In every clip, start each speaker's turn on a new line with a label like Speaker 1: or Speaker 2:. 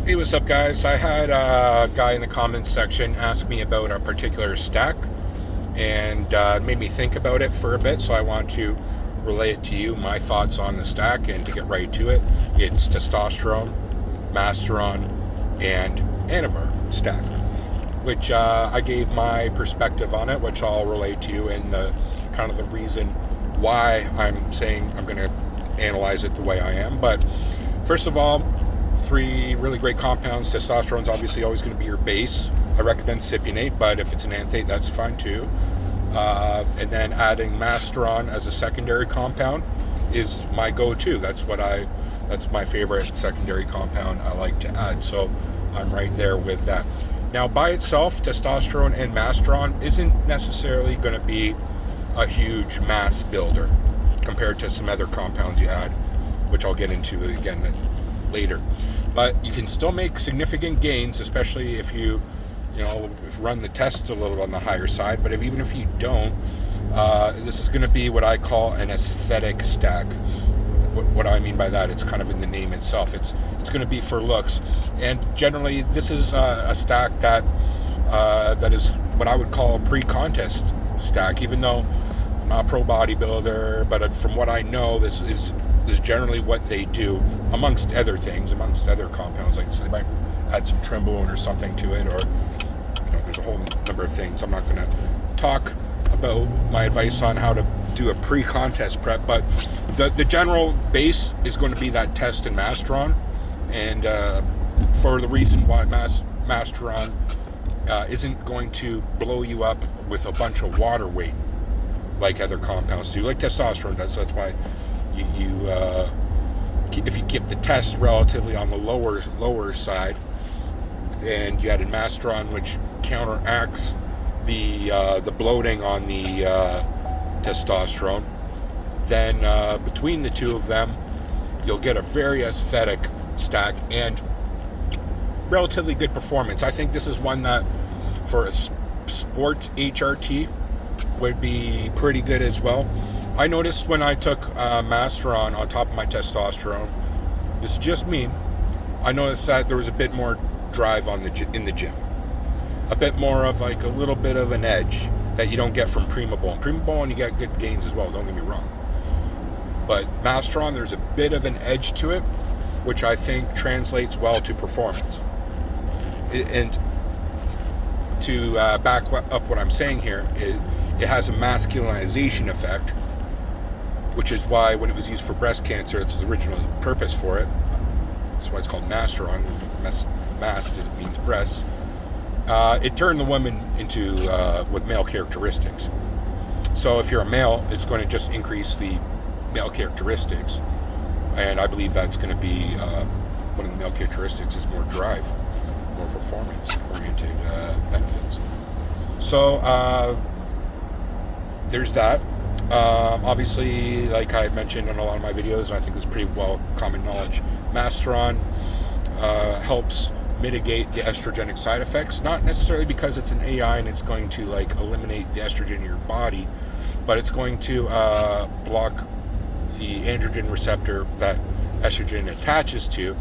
Speaker 1: Hey, what's up, guys? I had a guy in the comments section ask me about a particular stack, and it made me think about it for a bit, so I want to relay it to you, my thoughts on the stack, and to get right to it. It's Testosterone, Masteron, and Anavar stack, which I gave my perspective on it, which I'll relay to you, and the kind of the reason why I'm saying I'm going to analyze it the way I am. But first of all, three really great compounds. Testosterone is obviously always going to be your base. I recommend cypionate, but if it's an anthate, that's fine too. And then adding Masteron as a secondary compound is my go-to. That's my favorite secondary compound I like to add. So I'm right there with that. Now, by itself, testosterone and Masteron isn't necessarily going to be a huge mass builder compared to some other compounds you add, which I'll get into again later. But you can still make significant gains, especially if you run the tests a little on the higher side. But even if you don't, this is going to be what I call an aesthetic stack. What I mean by that, it's kind of in the name itself. It's going to be for looks, and generally this is a stack that is what I would call a pre-contest stack. Even though I'm not a pro bodybuilder, but from what I know, this is generally what they do, amongst other things, amongst other compounds. Like, so they might add some trenbolone or something to it, or there's a whole number of things. I'm not going to talk about my advice on how to do a pre-contest prep, but the general base is going to be that test and Masteron, and for the reason why Masteron isn't going to blow you up with a bunch of water weight like other compounds do, like testosterone does. So that's why if you keep the test relatively on the lower side, and you add in Masteron, which counteracts the bloating on the testosterone, then between the two of them, you'll get a very aesthetic stack and relatively good performance. I think this is one that for a sports HRT would be pretty good as well. I noticed when I took Masteron on top of my testosterone, this is just me, I noticed that there was a bit more drive in the gym. A bit more of like a little bit of an edge that you don't get from Primabone. Primabone, you get good gains as well, don't get me wrong. But Masteron, there's a bit of an edge to it, which I think translates well to performance. And to back up what I'm saying here, it has a masculinization effect, which is why when it was used for breast cancer, it's its original purpose for it. That's why it's called Masteron. Mast means breast. It turned the woman into with male characteristics. So if you're a male, it's going to just increase the male characteristics, and I believe that's going to be one of the male characteristics is more drive, more performance-oriented benefits. So there's that. Obviously, like I mentioned in a lot of my videos, and I think this is pretty well common knowledge, Masteron helps mitigate the estrogenic side effects, not necessarily because it's an AI and it's going to like eliminate the estrogen in your body, but it's going to block the androgen receptor that estrogen attaches to,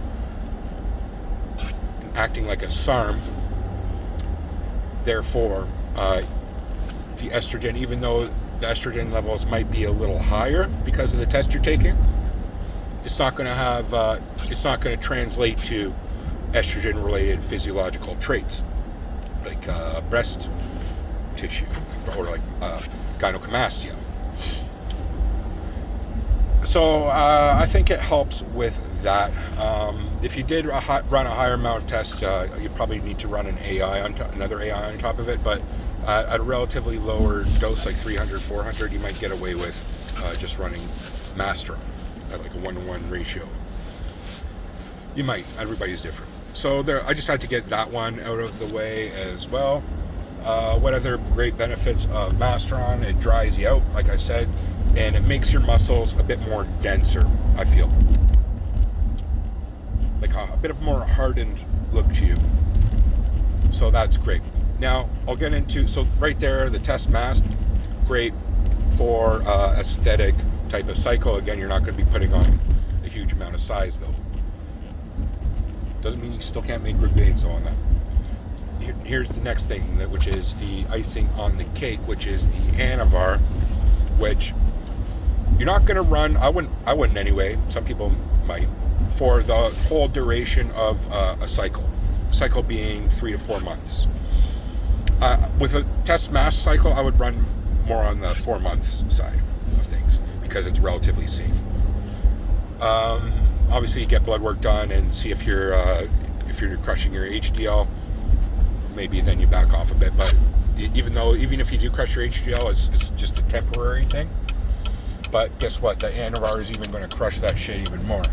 Speaker 1: acting like a SARM. Therefore, the estrogen, even though the estrogen levels might be a little higher because of the test you're taking, it's not going to translate to estrogen-related physiological traits like breast tissue or like gynecomastia. So I think it helps with that. If you did run a higher amount of tests, you probably need to run another AI on top of it, but at a relatively lower dose, like 300, 400, you might get away with just running Masteron at like a 1-to-1 ratio. You might. Everybody's different. So I just had to get that one out of the way as well. What other great benefits of Masteron? It dries you out, like I said, and it makes your muscles a bit more denser, I feel. Like a bit of more hardened look to you. So that's great. Now, I'll get into, so right there, the test mask, great for aesthetic type of cycle. Again, you're not going to be putting on a huge amount of size, though. Doesn't mean you still can't make good gains on that. Here's the next thing, which is the icing on the cake, which is the Anavar, which you're not going to run. I wouldn't anyway. Some people might, for the whole duration of a cycle. Cycle being 3 to 4 months. With a test mast cycle, I would run more on the 4 months side of things because it's relatively safe. Obviously, you get blood work done and see if you're crushing your HDL. Maybe then you back off a bit, but even if you do crush your HDL, it's just a temporary thing. But guess what? The Anavar is even going to crush that shit even more.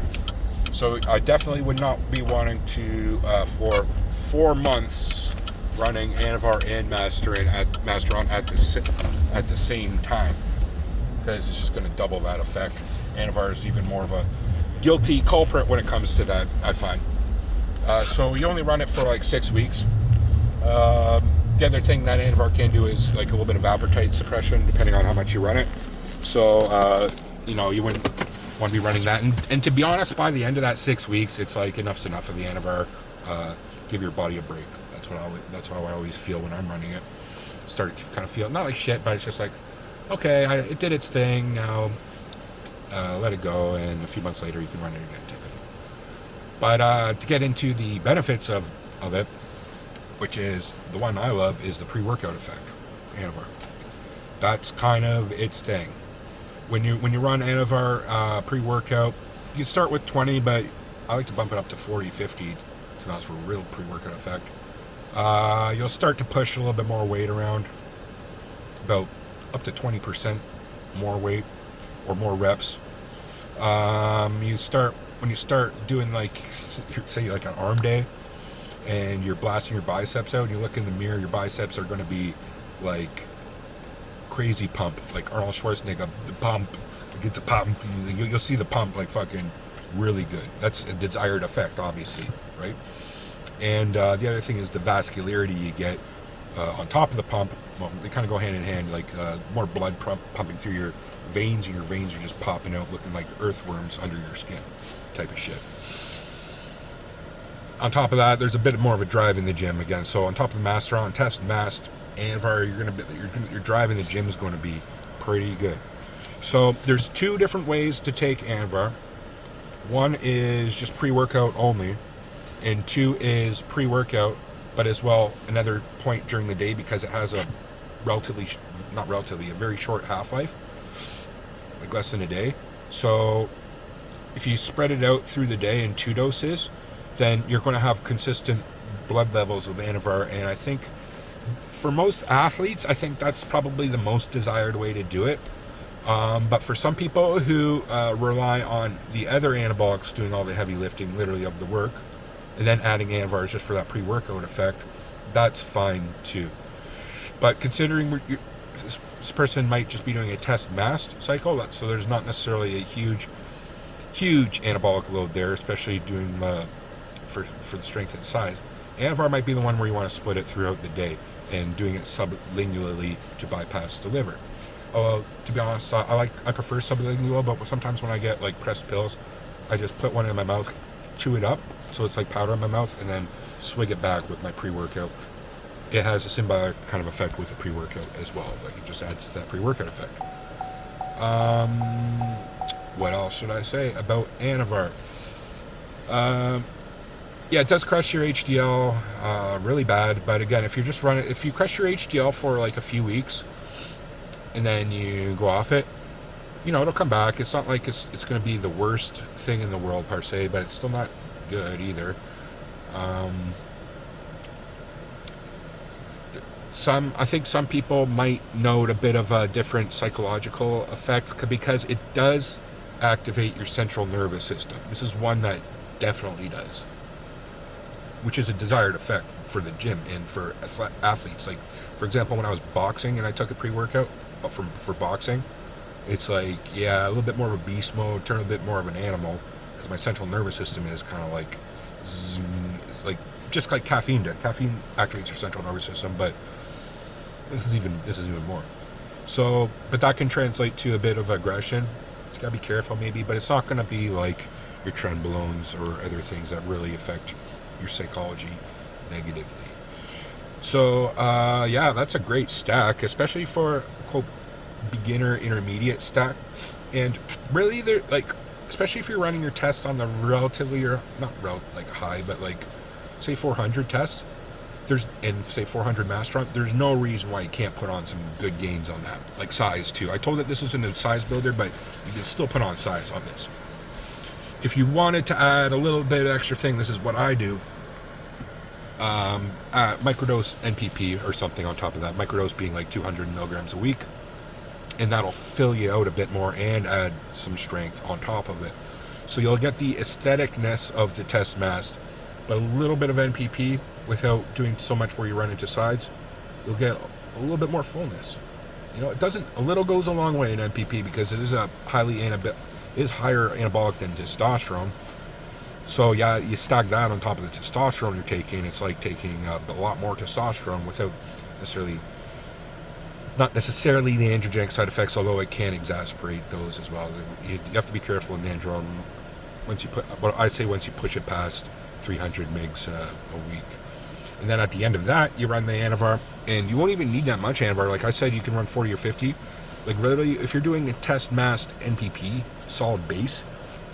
Speaker 1: So I definitely would not be wanting to for 4 months running Anavar and Masteron at the same time, because it's just going to double that effect. Anavar is even more of a guilty culprit when it comes to that, I find. So you only run it for like 6 weeks. The other thing that Anavar can do is like a little bit of appetite suppression, depending on how much you run it. So, you wouldn't want to be running that. And to be honest, by the end of that 6 weeks, it's like enough's enough of the Anavar. Give your body a break. That's how I always feel when I'm running it. Start to kind of feel not like shit, but it's just like, okay, it did its thing. Now, let it go, and a few months later, you can run it again, type of thing. But to get into the benefits of it, which is the one I love, is the pre-workout effect, Anavar. That's kind of its thing. When you run Anavar pre-workout, you start with 20, but I like to bump it up to 40, 50, to be honest, for a real pre-workout effect. You'll start to push a little bit more weight around, about up to 20% more weight or more reps. When you start doing like, say like an arm day, and you're blasting your biceps out, and you look in the mirror, your biceps are going to be like crazy pump, like Arnold Schwarzenegger, the pump, get the pump, you'll see the pump like fucking really good. That's a desired effect, obviously, right? And the other thing is the vascularity you get on top of the pump. Well, they kind of go hand in hand, like more blood pumping through your veins, and your veins are just popping out looking like earthworms under your skin type of shit. On top of that, there's a bit more of a drive in the gym again. So on top of the Masteron, test mast, Anavar, your drive in the gym is going to be pretty good. So there's 2 different ways to take Anavar. One is just pre-workout only, and 2 is pre-workout, but as well another point during the day, because it has a very short half-life, like less than a day. So if you spread it out through the day in 2 doses, then you're going to have consistent blood levels of Anavar. And I think for most athletes, I think that's probably the most desired way to do it. But for some people who rely on the other anabolics doing all the heavy lifting, literally of the work, and then adding Anavar just for that pre-workout effect, that's fine too. But considering this person might just be doing a test mast cycle, so there's not necessarily a huge anabolic load there, especially doing for the strength and size. Anavar might be the one where you want to split it throughout the day and doing it sublingually to bypass the liver. To be honest, I prefer sublingual, but sometimes when I get like pressed pills, I just put one in my mouth, chew it up, so it's like powder in my mouth, and then swig it back with my pre-workout. It has a symbiotic kind of effect with the pre-workout as well. Like it just adds to that pre-workout effect. What else should I say about Anavar? Yeah, it does crush your HDL really bad. But again, if you crush your HDL for like a few weeks, and then you go off it, it'll come back. It's not like it's going to be the worst thing in the world per se, but it's still not good either. I think some people might note a bit of a different psychological effect, because it does activate your central nervous system. This is one that definitely does, which is a desired effect for the gym and for athletes. Like, for example, when I was boxing and I took a pre-workout for boxing, it's like, yeah, a little bit more of a beast mode, turn a bit more of an animal, because my central nervous system is kind of like, just like caffeine did. Caffeine activates your central nervous system, but this is even more. So, but that can translate to a bit of aggression. You gotta be careful maybe, but it's not gonna be like your trenbolones or other things that really affect your psychology negatively. So yeah, that's a great stack, especially for quote beginner intermediate stack. And really, they're like, especially if you're running your test on the relatively, or not like high, but like say 400 test, and say 400 Masteron, there's no reason why you can't put on some good gains on that, like size too. I told that this isn't a size builder, but you can still put on size on this. If you wanted to add a little bit of extra thing, this is what I do. Microdose NPP or something on top of that. Microdose being like 200 milligrams a week, and that'll fill you out a bit more and add some strength on top of it. So you'll get the aestheticness of the test mast, but a little bit of NPP without doing so much where you run into sides. You'll get a little bit more fullness. You know, a little goes a long way in NPP because it is higher anabolic than testosterone. So yeah, you stack that on top of the testosterone you're taking. It's like taking a lot more testosterone without not necessarily the androgenic side effects, although it can exacerbate those as well. You have to be careful in andron once you push it past 300 mgs a week. And then at the end of that, you run the Anavar, and you won't even need that much Anavar. Like I said, you can run 40 or 50. Like really, if you're doing a test mast NPP solid base,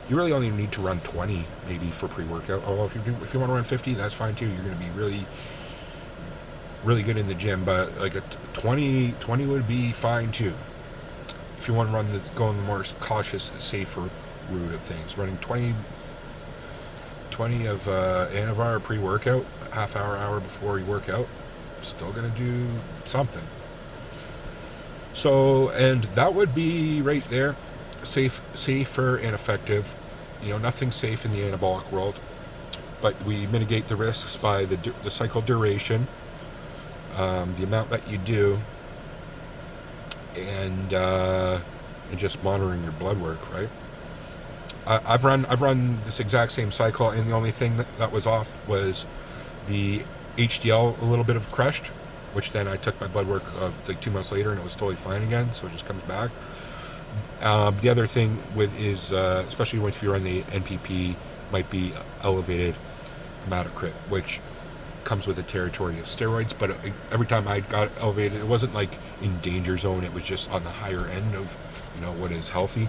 Speaker 1: you really only need to run 20 maybe for pre-workout. Although if you want to run 50, that's fine too. You're going to be really, really good in the gym. But like a 20 would be fine too. If you want to going the more cautious, safer route of things, running 20 of Anavar pre-workout, hour before you work out, still going to do something. So, and that would be right there. Safer and effective. You know, nothing's safe in the anabolic world, but we mitigate the risks by the cycle duration, the amount that you do, and just monitoring your blood work, right? I've run this exact same cycle, and the only thing that was off was the HDL a little bit of crushed, which then I took my blood work like 2 months later, and it was totally fine again, so it just comes back. The other thing is, especially if you're on the NPP, might be elevated hematocrit, which comes with the territory of steroids. But every time I got elevated, it wasn't like in danger zone. It was just on the higher end of, what is healthy.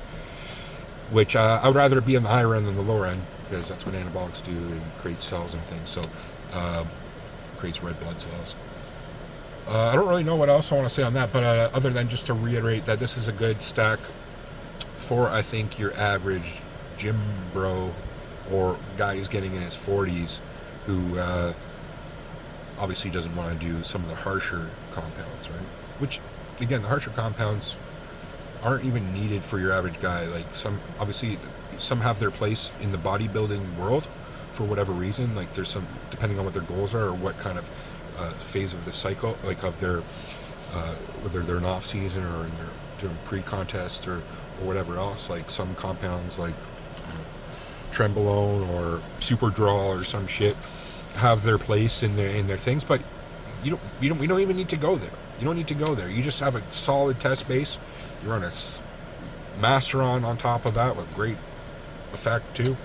Speaker 1: Which I would rather be on the higher end than the lower end, because that's what anabolics do. It creates cells and things. So creates red blood cells. I don't really know what else I want to say on that, but other than just to reiterate that this is a good stack for, I think, your average gym bro or guy who's getting in his 40s who obviously doesn't want to do some of the harsher compounds, right? Which, again, the harsher compounds aren't even needed for your average guy. Like some have their place in the bodybuilding world for whatever reason. Like there's some, depending on what their goals are or what kind of phase of the cycle, like of their whether they're in off season or they're doing pre-contest or whatever else. Like some compounds like Trenbolone or Super Draw or some shit have their place in their things, but we don't even need to go there. You don't need to go there. You just have a solid test base. You run a Masteron on top of that with great effect too.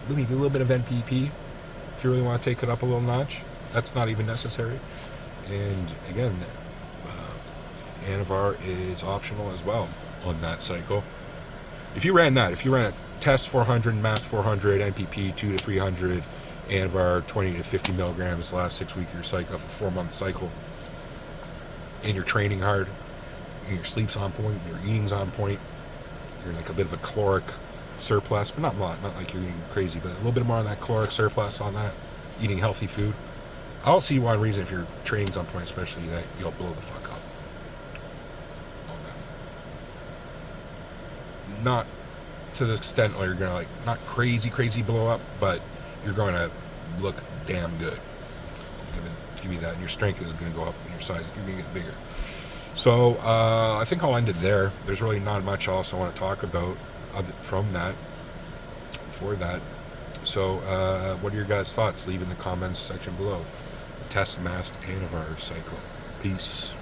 Speaker 1: You need a little bit of NPP if you really want to take it up a little notch. That's not even necessary. And again, Anavar is optional as well on that cycle. If you ran a test 400, math 400, NPP 2 to 300, Anavar 20 to 50 milligrams the last 6 weeks of your cycle, of a 4-month cycle, and you're training hard, and your sleep's on point, your eating's on point, you're in like a bit of a caloric surplus, but not a lot, not like you're eating crazy, but a little bit more on that caloric surplus on that, eating healthy food. I don't see one reason if your training's on point, especially, that you'll blow the fuck up on that. Not to the extent where you're gonna like not crazy blow up, but you're going to look damn good. Give you that, and your strength is going to go up, and your size is going to get bigger. So I think I'll end it there. There's really not much else I want to talk about from that. For that. So what are your guys' thoughts? Leave in the comments section below. Test Mast Anavar cycle. Peace.